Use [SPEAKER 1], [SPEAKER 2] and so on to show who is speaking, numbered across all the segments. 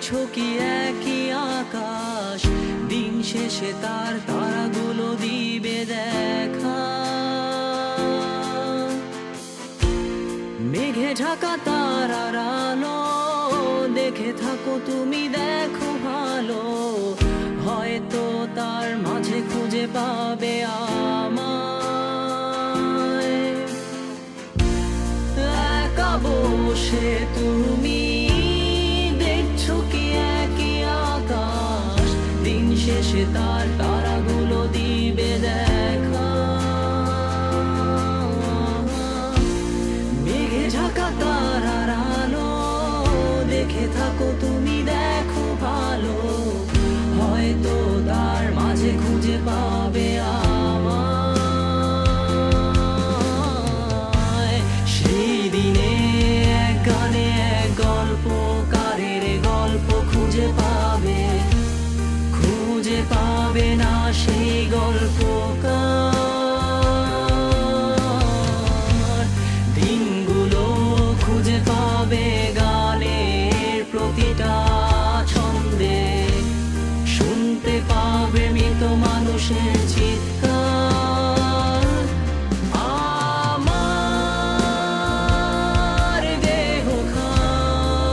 [SPEAKER 1] দেখছো কি একই আকাশ, দিন শেষে তার তারাগুলো দিবে দেখা। মেঘে ঢাকা তারার আলো দেখে থাকো তুমি, দেখো ভালো, হয়তো তার মাঝে খুঁজে পাবে আমায়। একা বসে তুমি দেখছো কি একই আকাশ, দিন শেষে তার তারাগুলো দিবে দেখা। মেঘে ঢাকা তারার আলো দেখে থাকো তুমি, দেখো ভালো, হয়তো তার মাঝে খুঁজে পাবে আমায়। সেই দিনে এক গানে এক গল্পকারের গল্প খুঁজে পাবে, খুঁজে পাবে না সেই গল্পকার। দিনগুলো খুঁজে পাবে গানের প্রতিটা ছন্দে, শুনতে পাবে মৃত মানুষের চিৎকার। আমার দেহখান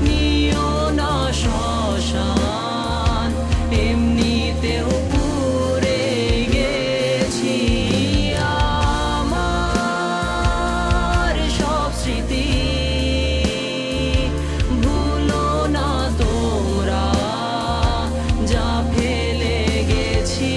[SPEAKER 1] নিও না শ্মশান, এমনিতেও পুড়ে গেছি। আমার সব স্মৃতি ভুলো না তোমরা, যা ফেলে গেছি।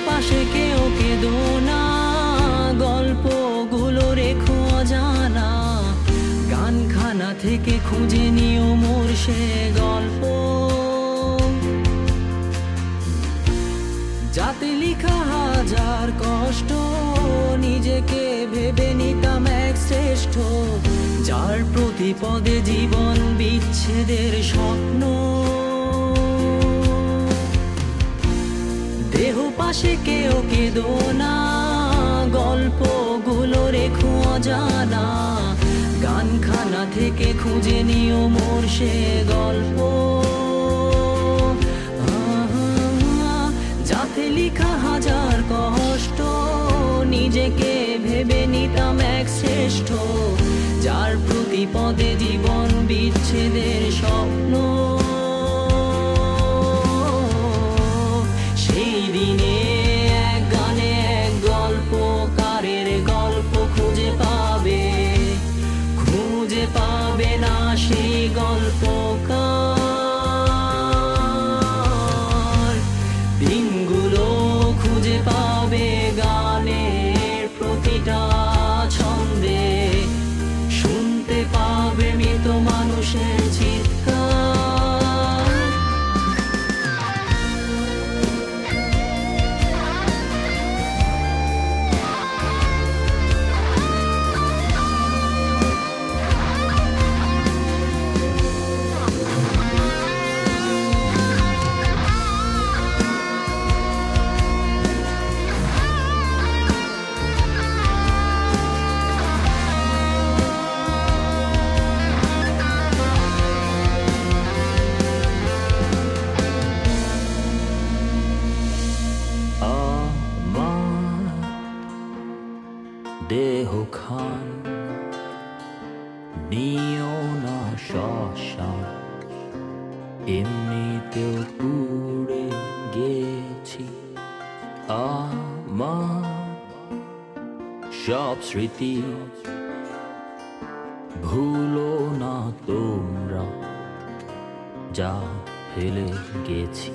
[SPEAKER 1] পাশে কেউ কেঁদো না, গল্পগুলো রেখো অজানা, গানখানা থেকে খুঁজে নিও মোর সে গল্প, যাতে লিখা হাজার কষ্ট, নিজেকে ভেবে নিতাম এক শ্রেষ্ঠ, যার প্রতি পদে জীবন বিচ্ছেদের স্বপ্ন। দেহ পাশে কেউ কেঁদো না, গল্পগুলো রেখো অজানা, গানখানা থেকে খুঁজে নিও মোর সে গল্প, যাতে লিখা হাজার কষ্ট, নিজেকে ভেবে নিতাম এক শ্রেষ্ঠ, যার প্রতি পদে জীবন বিচ্ছেদের স্বপ্ন। সেই দিনে এক গানে এক গল্পকারের গল্প খুঁজে পাবে, খুঁজে পাবে না সেই গল্পকার। দিনগুলো খুঁজে পাবে গানের প্রতিটা ছন্দে, শুনতে পাবে মৃত মানুষের চিৎকার। নিশান এমনিতেও পুড়ে গেছি। আমার সব স্মৃতি ভুলো না তোমরা, যা ফেলে গেছি।